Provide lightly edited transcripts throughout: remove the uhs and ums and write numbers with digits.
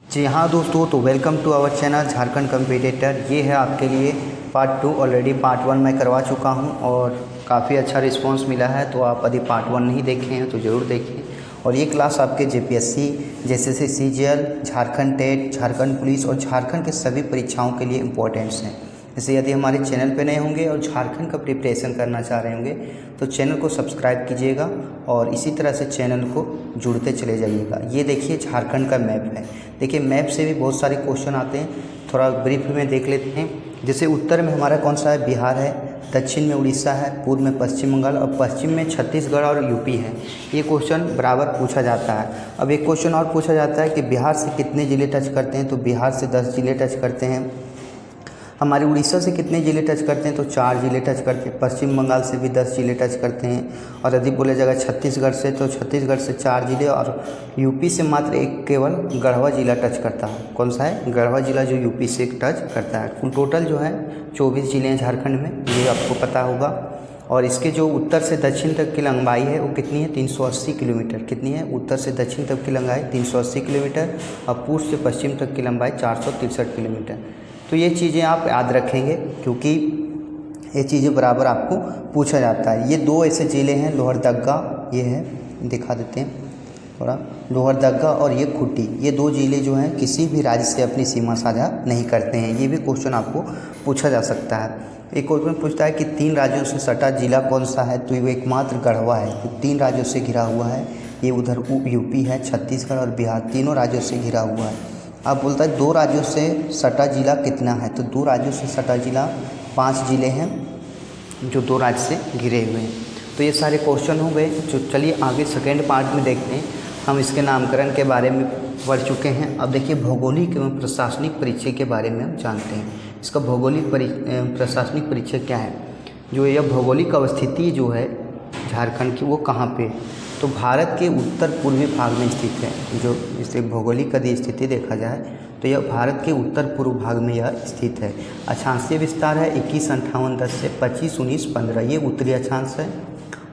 जी हाँ दोस्तों, तो welcome to our channel Jharkhand competitor. ये है आपके लिए पार्ट 2। ऑलरेडी पार्ट 1 मैं करवा चुका हूँ और काफ़ी अच्छा रिस्पांस मिला है। तो आप यदि पार्ट 1 नहीं देखे हैं तो ज़रूर देखें। और ये क्लास आपके JPSC, JSSC, CGL, Jharkhand TET, Jharkhand police और झारखंड के सभी परीक्षाओं के लिए इम्पोर्टेंट्स हैं। जैसे यदि हमारे चैनल पे नए होंगे और झारखंड का प्रिपरेशन करना चाह रहे होंगे तो चैनल को सब्सक्राइब कीजिएगा और इसी तरह से चैनल को जुड़ते चले जाइएगा। ये देखिए झारखंड का मैप है। देखिए मैप से भी बहुत सारे क्वेश्चन आते हैं, थोड़ा ब्रीफ में देख लेते हैं। जैसे उत्तर में हमारा कौन सा है? बिहार है। दक्षिण में उड़ीसा है। पूर्व में पश्चिम बंगाल और पश्चिम में छत्तीसगढ़ और यूपी है। ये क्वेश्चन बराबर पूछा जाता है। अब एक क्वेश्चन और पूछा जाता है कि बिहार से कितने ज़िले टच करते हैं? तो बिहार से 10 ज़िले टच करते हैं। हमारे उड़ीसा से कितने ज़िले टच करते हैं? तो 4 ज़िले टच करते हैं। पश्चिम बंगाल से भी 10 ज़िले टच करते हैं। और यदि बोला जाएगा छत्तीसगढ़ से तो छत्तीसगढ़ से 4 ज़िले और यूपी से मात्र एक केवल गढ़वा ज़िला टच करता है। कौन सा है? गढ़वा ज़िला जो यूपी से टच करता है। कुल टोटल जो है 24 ज़िले हैं झारखंड में, ये आपको पता होगा। और इसके जो उत्तर से दक्षिण तक की लंबाई है वो कितनी है? 380 किलोमीटर। कितनी है? उत्तर से दक्षिण तक की लंबाई 380 किलोमीटर और पूर्व से पश्चिम तक की लंबाई 463 किलोमीटर। तो ये चीज़ें आप याद रखेंगे क्योंकि ये चीज़ें बराबर आपको पूछा जाता है। ये 2 ऐसे ज़िले हैं, लोहरदगा, ये है, दिखा देते हैं थोड़ा, लोहरदगा और ये खूंटी। ये 2 ज़िले जो हैं किसी भी राज्य से अपनी सीमा साझा नहीं करते हैं। ये भी क्वेश्चन आपको पूछा जा सकता है। एक क्वेश्चन पूछता है कि 3 राज्यों से सटा जिला कौन सा है? तो ये एकमात्र गढ़वा है, जो 3 राज्यों से घिरा हुआ है। ये उधर यूपी है, छत्तीसगढ़ और बिहार, तीनों राज्यों से घिरा हुआ है। अब बोलता है 2 राज्यों से सटा जिला कितना है? तो 2 राज्यों से सटा जिला 5 ज़िले हैं जो 2 राज्य से घिरे हुए हैं। तो ये सारे क्वेश्चन हो गए। जो चलिए आगे सेकेंड पार्ट में देखते हैं। हम इसके नामकरण के बारे में पढ़ चुके हैं। अब देखिए भौगोलिक एवं प्रशासनिक परिचय के बारे में हम जानते हैं। इसका भौगोलिक प्रशासनिक परिचय क्या है? जो यह भौगोलिक अवस्थिति जो है झारखंड की वो कहाँ पे? तो भारत के उत्तर पूर्वी भाग में स्थित है। जो इसे भौगोलिक यदि स्थिति देखा जाए तो यह भारत के उत्तर पूर्व भाग में यह स्थित है। अक्षांशीय विस्तार है 215810 से 251915, ये उत्तरी अक्षांश है।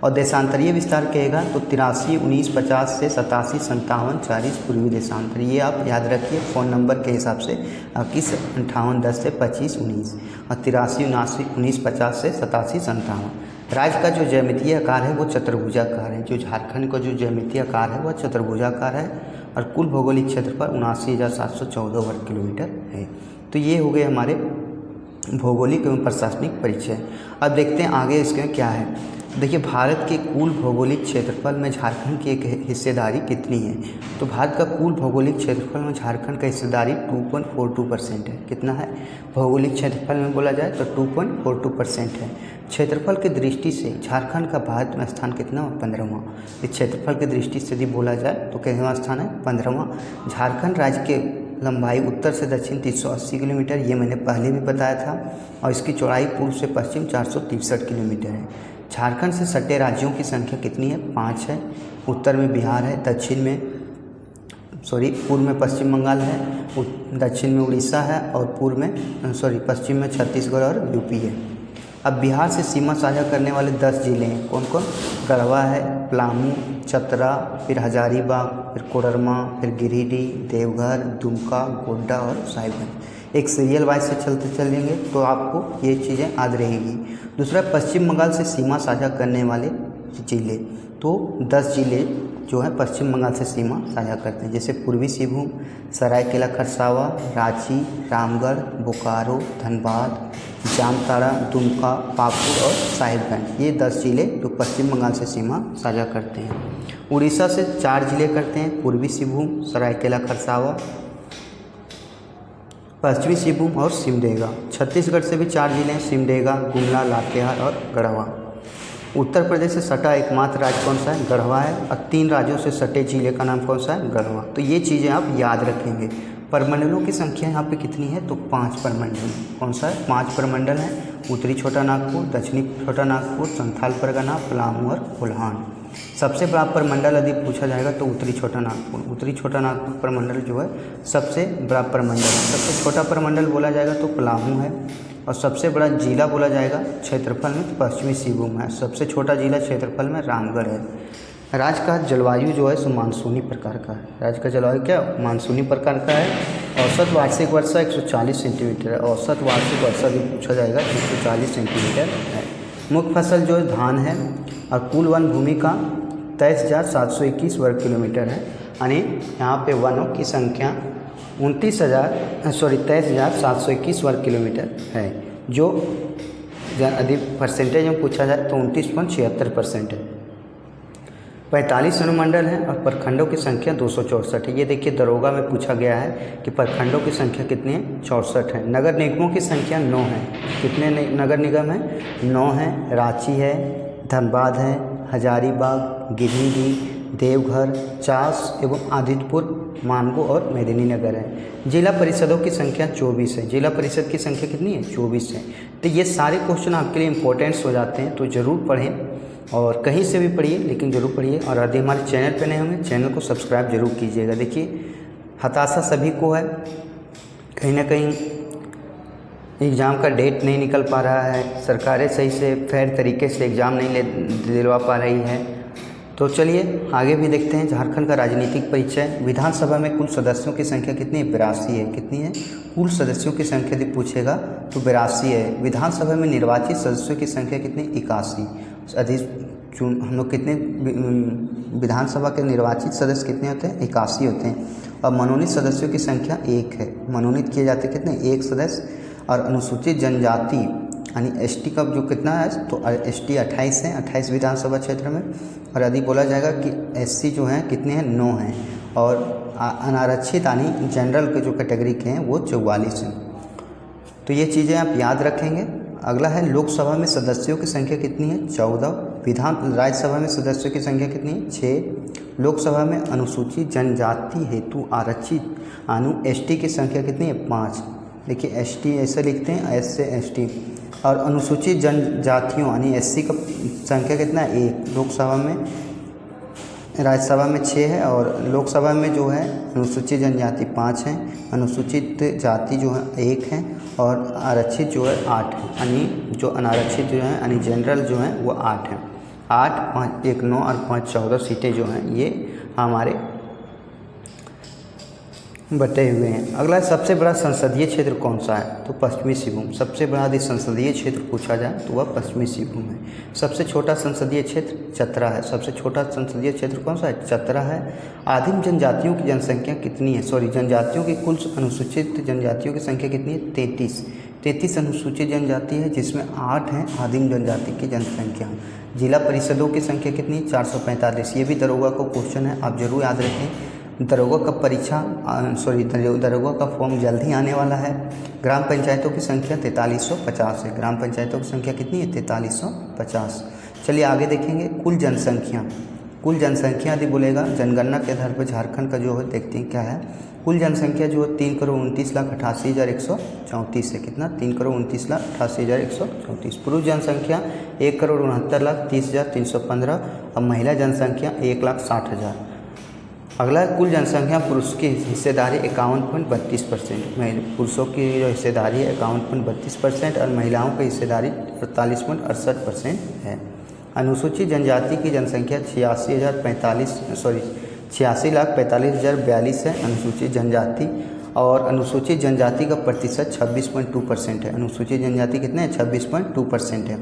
और देशांतरीय विस्तार कहेगा तो 831950 से 875740 पूर्वी देशांतर। ये आप याद रखिए फ़ोन नंबर के हिसाब से 215810 से 2519 और 831950 से 8757। राज्य का जो ज्यामितीय आकार है वो चतुर्भुजाकार है। जो झारखंड का जो ज्यामितीय आकार है वह चतुर्भुजाकार है और कुल भौगोलिक क्षेत्रफल 79,714 वर्ग किलोमीटर है। तो ये हो गए हमारे भौगोलिक एवं प्रशासनिक परिचय। अब देखते हैं आगे इसके क्या है। देखिए भारत के कुल भौगोलिक क्षेत्रफल में झारखंड की एक हिस्सेदारी कितनी है? तो भारत का कुल भौगोलिक क्षेत्रफल में झारखंड का हिस्सेदारी 2.42% है। कितना है? भौगोलिक क्षेत्रफल में बोला जाए तो 2.42% है। क्षेत्रफल की दृष्टि से झारखंड का भारत में स्थान कितना? 15वां। इस क्षेत्रफल की दृष्टि से यदि बोला जाए तो कितवां स्थान है? 15वां। झारखंड राज्य के लंबाई उत्तर से दक्षिण 380 किलोमीटर, ये मैंने पहले भी बताया था। और इसकी चौड़ाई पूर्व से पश्चिम 463 किलोमीटर है। झारखंड से सटे राज्यों की संख्या कितनी है? 5 है। उत्तर में बिहार है, पूर्व में पश्चिम बंगाल है, दक्षिण में उड़ीसा है और पश्चिम में छत्तीसगढ़ और यूपी है। अब बिहार से सीमा साझा करने वाले 10 ज़िले हैं। कौन कौन? गढ़वा है, पलामू, चतरा, फिर हजारीबाग, फिर कोडरमा, फिर गिरिडीह, देवघर, दुमका, गोड्डा और साहिबगंज। एक सीरियल वाइज से चलते चलेंगे तो आपको ये चीज़ें याद रहेगी। दूसरा, पश्चिम बंगाल से सीमा साझा करने वाले ज़िले, तो 10 ज़िले जो है पश्चिम बंगाल से सीमा साझा करते हैं। जैसे पूर्वी सिंहभूम, सरायकेला खरसावा, रांची, रामगढ़, बोकारो, धनबाद, जामताड़ा, दुमका, पाकुड़ और साहिबगंज। ये 10 ज़िले जो पश्चिम बंगाल से सीमा साझा करते हैं। उड़ीसा से 4 ज़िले करते हैं, पूर्वी सिंहभूम, सरायकेला खरसावा, पश्चिमी सिंहभूम और सिमडेगा। छत्तीसगढ़ से भी 4 ज़िले हैं, सिमडेगा, गुमला, लातेहार और गढ़वा। उत्तर प्रदेश से सटा एकमात्र राज्य कौन सा है? गढ़वा है। और 3 राज्यों से सटे जिले का नाम कौन सा है? गढ़वा। तो ये चीज़ें आप याद रखेंगे। परमंडलों की संख्या यहाँ पे कितनी है? तो 5 परमंडल। कौन सा है? 5 परमंडल हैं। उत्तरी छोटा नागपुर, दक्षिणी छोटा नागपुर, संथाल परगना, पलामू और कोल्हान। सबसे बड़ा परमंडल यदि पूछा जाएगा तो उत्तरी छोटा नागपुर। उत्तरी छोटा नागपुर परमंडल जो है सबसे बड़ा परमंडल है। सबसे छोटा परमंडल बोला जाएगा तो पलामू है। और सबसे बड़ा जिला बोला जाएगा क्षेत्रफल में तो पश्चिमी सिंहभूम है। सबसे छोटा जिला क्षेत्रफल में रामगढ़ है। राज्य का जलवायु जो है सो मानसूनी प्रकार का है। राज्य का जलवायु क्या मानसूनी प्रकार का है। औसत वार्षिक वर्षा 140 सेंटीमीटर है। औसत वार्षिक वर्षा भी पूछा जाएगा 140 सेंटीमीटर है। मुख्य फसल जो है धान है और कुल वन भूमि का 23,721 वर्ग किलोमीटर है। यानी यहाँ पे वनों की संख्या 23,721 वर्ग किलोमीटर है, जो अधिक परसेंटेज में पूछा जाए तो 29.76% है। 45 अनुमंडल हैं और प्रखंडों की संख्या 264 है। ये देखिए दरोगा में पूछा गया है कि प्रखंडों की संख्या कितनी है, 64 है। नगर निगमों की संख्या 9 है। कितने नगर निगम हैं, 9 हैं। रांची है, धनबाद है, हजारीबाग, गिरिडीह, देवघर, चास एवं आदित्यपुर, मानगो और मेदिनीनगर है। जिला परिषदों की संख्या 24 है। जिला परिषद की संख्या कितनी है, 24 है। तो ये सारे क्वेश्चन आपके लिए इंपॉर्टेंट्स हो जाते हैं, तो ज़रूर पढ़ें और कहीं से भी पढ़िए, लेकिन ज़रूर पढ़िए। और यदि हमारे चैनल पर नए होंगे, चैनल को सब्सक्राइब जरूर कीजिएगा। देखिए हताशा सभी को है, कहीं ना कहीं एग्ज़ाम का डेट नहीं निकल पा रहा है, सरकारें सही से फेयर तरीके से एग्ज़ाम नहीं दिलवा पा रही है। तो चलिए आगे भी देखते हैं। झारखंड का राजनीतिक परिचय। विधानसभा में कुल सदस्यों की संख्या कितनी है, 82 है। कितनी है, कुल सदस्यों की संख्या यदि पूछेगा तो 82 है। विधानसभा में निर्वाचित सदस्यों की संख्या कितनी, 81। हम लोग कितने विधानसभा के निर्वाचित सदस्य कितने होते हैं, 81 होते हैं। और मनोनीत सदस्यों की संख्या 1 है। मनोनीत किए जाते कितने, 1 सदस्य। और अनुसूचित जनजाति यानी एसटी का जो कितना है, तो एसटी 28 है, 28 विधानसभा क्षेत्र में। और यदि बोला जाएगा कि एससी जो हैं कितने हैं, 9 हैं। और अनारक्षित यानी जनरल के जो कैटेगरी के हैं वो 44 हैं। तो ये चीज़ें आप याद रखेंगे। अगला है लोकसभा में सदस्यों की संख्या कितनी है, 14। राज्यसभा में सदस्यों की संख्या कितनी है, 6। लोकसभा में अनुसूचित जनजाति हेतु आरक्षित एसटी की संख्या कितनी है, 5। देखिए एसटी ऐसे लिखते हैं, एस से एसटी। और अनुसूचित जनजातियों यानी एससी का संख्या कितना है, 1। लोकसभा में, राज्यसभा में 6 है और लोकसभा में जो है अनुसूचित जनजाति 5 हैं, अनुसूचित जाति जो है 1 है और आरक्षित जो है 8 है। यानी जो अनारक्षित जो है यानी जनरल जो है वो 8 है। 8, 5, 1, 9 और 5, 14 सीटें जो हैं ये हमारे बटे हुए हैं। अगला सबसे बड़ा संसदीय क्षेत्र कौन सा है, तो पश्चिमी सिंहभूम। सबसे बड़ा यदि संसदीय क्षेत्र पूछा जाए तो वह पश्चिमी सिंहभूम है। सबसे छोटा संसदीय क्षेत्र चतरा है। सबसे छोटा संसदीय क्षेत्र कौन सा है, चतरा है। आदिम जनजातियों की जनसंख्या कितनी है, जनजातियों की कुल अनुसूचित जनजातियों की संख्या कितनी है, 33 अनुसूचित जनजाति है, जिसमें 8 हैं आदिम जनजाति की जनसंख्या। जिला परिषदों की संख्या कितनी है, 445। ये भी दरोगा को क्वेश्चन है, आप जरूर याद रखें। दरोगा का परीक्षा दरोगा का फॉर्म जल्द ही आने वाला है। ग्राम पंचायतों की संख्या 4350 है। ग्राम पंचायतों की संख्या कितनी है, 4350। चलिए आगे देखेंगे। कुल जनसंख्या यदि बोलेगा जनगणना के आधार पर झारखंड का जो है, देखते हैं क्या है। कुल जनसंख्या जो है 3,29,88,134 है। कितना, 3,29,88,134। पुरुष जनसंख्या 1,69,30,315 और महिला जनसंख्या 1,60,000। अगला है कुल जनसंख्या पुरुष की हिस्सेदारी 51.32%। पुरुषों की जो हिस्सेदारी है 51.32% और महिलाओं की हिस्सेदारी 48.68% है। अनुसूचित जनजाति की जनसंख्या 86,45,42 है अनुसूचित जनजाति। और अनुसूचित जनजाति का प्रतिशत 26.2% है। अनुसूचित जनजाति कितने हैं, 26.2% है।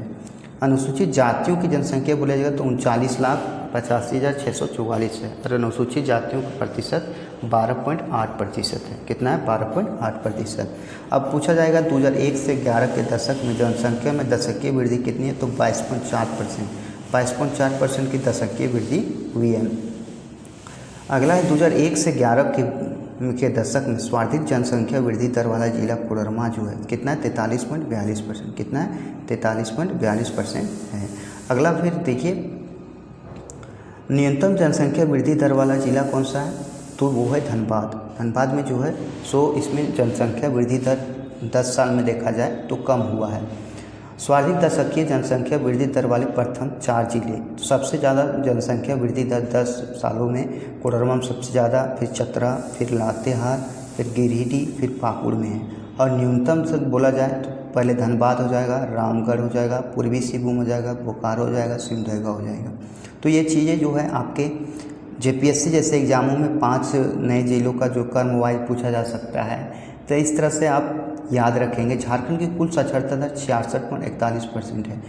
अनुसूचित जातियों की जनसंख्या बोला जाएगा तो 39,85,644 है। और अनुसूचित जातियों का प्रतिशत 12.8% है। कितना है, 12.8%। अब पूछा जाएगा 2001 से 11 के दशक में जनसंख्या में दशकीय वृद्धि कितनी है, तो 22.4% की दशकीय वृद्धि हुई है। अगला है 2001 से 11 के दशक में स्वार्थित जनसंख्या वृद्धि दर वाला जिला कोडरमा जो है कितना है, 43.42%। कितना है, 43.42% है। अगला फिर देखिए न्यूनतम जनसंख्या वृद्धि दर वाला जिला कौन सा है, तो वो है धनबाद। धनबाद में जो है इसमें जनसंख्या वृद्धि दर 10 साल में देखा जाए तो कम हुआ है। सर्वाधिक दशकीय जनसंख्या वृद्धि दर वाले प्रथम 4 जिले, तो सबसे ज़्यादा जनसंख्या वृद्धि दर 10 सालों में कोडरमा में सबसे ज़्यादा, फिर चतरा, फिर लातेहार, फिर गिरिडीह, फिर पाकुड़ में है। और न्यूनतम से बोला जाए तो पहले धनबाद हो जाएगा, रामगढ़ हो जाएगा, पूर्वी सिंहभूम हो जाएगा, बोकारो हो जाएगा, सिमडेगा हो जाएगा। तो ये चीज़ें जो है आपके जेपीएससी जैसे एग्ज़ामों में 5 नए जिलों का जो कर्म वाइज पूछा जा सकता है। तो इस तरह से आप याद रखेंगे। झारखंड की कुल साक्षरता दर 66.41% है।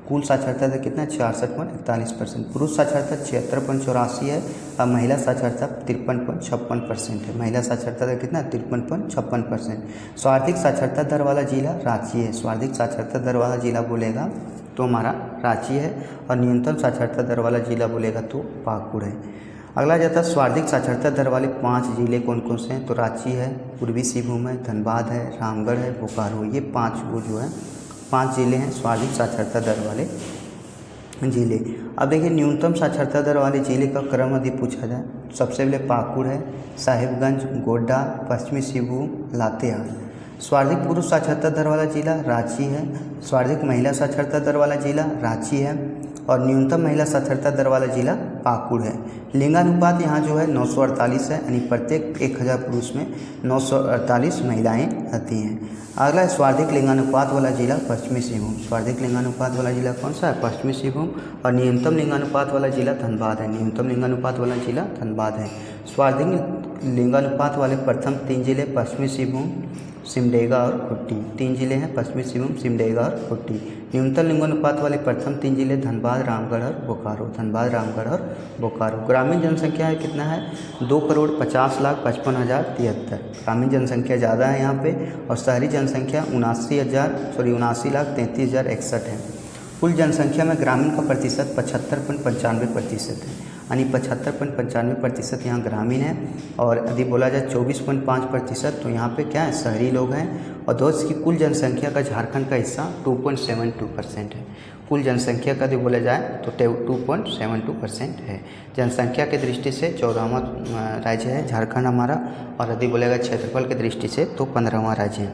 कुल साक्षरता दर कितना है? 66.41%। पुरुष साक्षरता 76.84 है और महिला साक्षरता 53.56% है। महिला साक्षरता दर कितना है? 53.56%। सर्वाधिक साक्षरता दर वाला जिला रांची है। सर्वाधिक साक्षरता दर वाला जिला बोलेगा तो हमारा रांची है, और न्यूनतम साक्षरता दर वाला जिला बोलेगा तो पाकुड़ है। अगला जाता है सर्वाधिक साक्षरता दर वाले 5 जिले कौन कौन से हैं? तो रांची है, पूर्वी सिंहभूम है, धनबाद है, रामगढ़ है, बोकारो। ये 5 वो जो है 5 जिले हैं सर्वाधिक साक्षरता दर वाले जिले। अब देखिए न्यूनतम साक्षरता दर वाले जिले का क्रम यदि पूछा जाए, सबसे पहले पाकुड़ है, साहिबगंज, गोड्डा, पश्चिमी सिंहभूम, लातेहार। सर्वाधिक पुरुष साक्षरता दर वाला जिला रांची है। सर्वाधिक महिला साक्षरता दर वाला जिला रांची है, और न्यूनतम महिला साक्षरता दर वाला जिला पाकुड़ है। लिंगानुपात यहाँ जो है 948 है, यानी प्रत्येक 1000 पुरुष में 948 महिलाएं रहती हैं। अगला है सर्वाधिक लिंगानुपात वाला जिला पश्चिमी सिंहभूम। सर्वाधिक लिंगानुपात वाला जिला कौन सा है? पश्चिमी सिंहभूम। और न्यूनतम लिंगानुपात वाला जिला धनबाद है। न्यूनतम लिंगानुपात वाला जिला धनबाद है। सर्वाधिक लिंगानुपात वाले प्रथम 3 जिले पश्चिमी सिंहभूम, सिमडेगा और खूंटी। 3 जिले हैं पश्चिमी सिंहभूम, सिमडेगा और खूंटी। न्यूनतम लिंगानुपात वाले प्रथम 3 जिले धनबाद, रामगढ़ और बोकारो। धनबाद, रामगढ़ और बोकारो। ग्रामीण जनसंख्या है कितना है? 2,50,55,073। ग्रामीण जनसंख्या ज़्यादा है यहाँ पे, और शहरी जनसंख्या 79,33,61 है। कुल जनसंख्या में ग्रामीण का प्रतिशत 75.95% है, यानी 75.95% यहाँ ग्रामीण है। और यदि बोला जाए 24.5% तो यहाँ पे क्या है? शहरी लोग हैं। और दोस्त की कुल जनसंख्या का झारखंड का हिस्सा 2.72% है। कुल जनसंख्या का यदि बोला जाए तो 2.72% है। जनसंख्या की दृष्टि से 14वां राज्य है झारखंड हमारा, और यदि बोलेगा क्षेत्रफल की दृष्टि से तो 15वां राज्य है।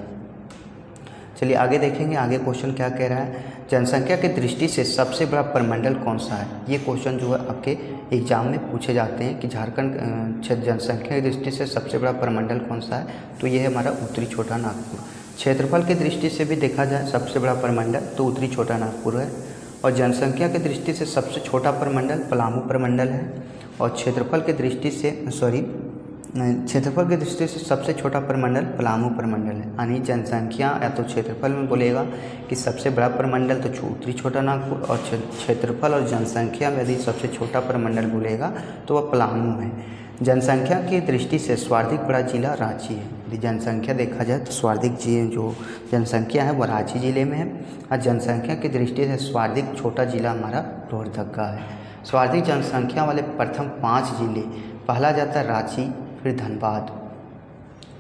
चलिए आगे देखेंगे, आगे क्वेश्चन क्या कह रहा है। जनसंख्या की दृष्टि से सबसे बड़ा प्रमंडल कौन सा है? ये क्वेश्चन जो है आपके एग्जाम में पूछे जाते हैं कि झारखंड जनसंख्या की दृष्टि से सबसे बड़ा प्रमंडल कौन सा है? तो ये है हमारा उत्तरी छोटा नागपुर। क्षेत्रफल की दृष्टि से भी देखा जाए सबसे बड़ा प्रमंडल तो उत्तरी छोटा नागपुर है। और जनसंख्या की दृष्टि से सबसे छोटा प्रमंडल पलामू प्रमंडल है। और क्षेत्रफल की दृष्टि से क्षेत्रफल की दृष्टि से सबसे छोटा प्रमंडल पलामू प्रमंडल है। यानी जनसंख्या या तो क्षेत्रफल में बोलेगा कि सबसे बड़ा प्रमंडल तो उत्तरी छोटा नागपुर, और क्षेत्रफल और जनसंख्या में यदि सबसे छोटा प्रमंडल बोलेगा तो वह पलामू है। जनसंख्या की दृष्टि से सर्वाधिक बड़ा जिला रांची है। यदि जनसंख्या देखा जाए तो सर्वाधिक जो जनसंख्या है वह रांची जिले में है। और जनसंख्या की दृष्टि से सर्वाधिक छोटा जिला हमारा लोहरदगा है। सर्वाधिक जनसंख्या वाले प्रथम 5 जिले, पहला जाता है रांची, फिर धनबाद,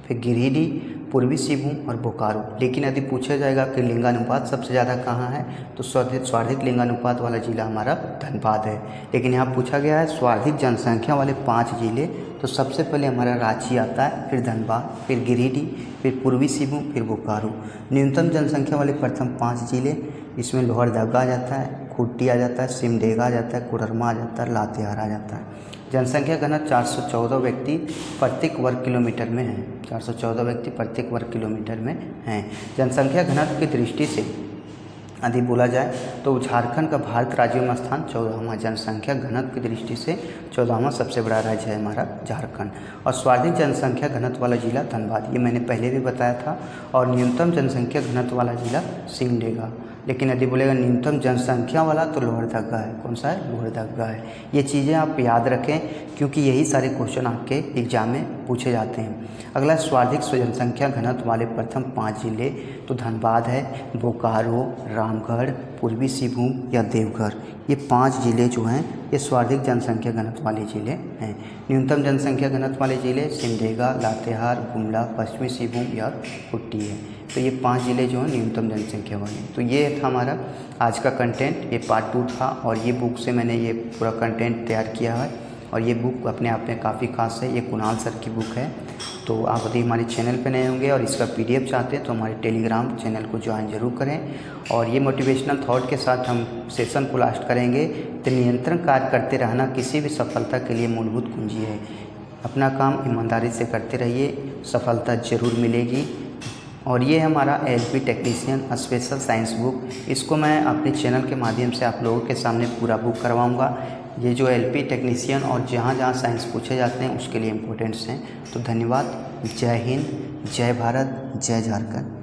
फिर गिरिडीह, पूर्वी सिंहभूम और बोकारो। लेकिन यदि पूछा जाएगा कि लिंगानुपात सबसे ज़्यादा कहाँ है तो सर्वाधिक लिंगानुपात वाला जिला हमारा धनबाद है। लेकिन यहाँ पूछा गया है सर्वाधिक जनसंख्या वाले 5 जिले, तो सबसे पहले हमारा रांची आता है, फिर धनबाद, फिर गिरिडीह, फिर पूर्वी सिंहभूम, फिर बोकारो। न्यूनतम जनसंख्या वाले प्रथम 5 जिले, इसमें लोहरदगा आ जाता है, खूंटी आ जाता है, सिमडेगा आ जाता है, कोडरमा आ जाता है, लातेहार आ जाता है। जनसंख्या घनत्व 414 व्यक्ति प्रत्येक वर्ग किलोमीटर में है। 414 व्यक्ति प्रत्येक वर्ग किलोमीटर में हैं। जनसंख्या घनत्व की दृष्टि से यदि बोला जाए तो झारखंड का भारत राज्यों में स्थान 14वां, जनसंख्या घनत्व की दृष्टि से 14वां सबसे बड़ा राज्य है हमारा झारखंड। और सर्वाधिक जनसंख्या घनत्व वाला जिला धनबाद, ये मैंने पहले भी बताया था। और न्यूनतम जनसंख्या घनत्व वाला जिला सिमडेगा। लेकिन यदि बोलेगा न्यूनतम जनसंख्या वाला तो लोहरदगा है। कौन सा है? लोहरदगा है। ये चीज़ें आप याद रखें क्योंकि यही सारे क्वेश्चन आपके एग्जाम में पूछे जाते हैं। अगला सर्वाधिक जनसंख्या घनत्व वाले प्रथम 5 जिले तो धनबाद है, बोकारो, रामगढ़, पूर्वी सिंहभूम या देवघर। ये 5 जिले जो हैं ये सर्वाधिक जनसंख्या घनत्व वाले जिले हैं। न्यूनतम जनसंख्या घनत्व वाले जिले सिमडेगा, लातेहार, गुमला, पश्चिमी सिंहभूम या खूंटी है। तो ये 5 जिले जो हैं न्यूनतम जनसंख्या वाले। तो ये था हमारा आज का कंटेंट, ये पार्ट 2 था। और ये बुक से मैंने ये पूरा कंटेंट तैयार किया है, और ये बुक अपने आप में काफ़ी खास है। ये कुणाल सर की बुक है। तो आप यदि हमारे चैनल पे नए होंगे और इसका PDF चाहते हैं तो हमारे टेलीग्राम चैनल को ज्वाइन जरूर करें। और ये मोटिवेशनल थॉट के साथ हम सेशन को लास्ट करेंगे। तो नियंत्रण कार्य करते रहना किसी भी सफलता के लिए मूलभूत कुंजी है। अपना काम ईमानदारी से करते रहिए, सफलता जरूर मिलेगी। और ये है हमारा LP technician special science book. इसको मैं अपने चैनल के माध्यम से आप लोगों के सामने पूरा बुक करवाऊंगा। ये जो एलपी टेक्नीशियन और जहाँ जहाँ साइंस पूछे जाते हैं उसके लिए इम्पोर्टेंट्स हैं। तो धन्यवाद। जय हिंद, जय भारत, जय झारखंड।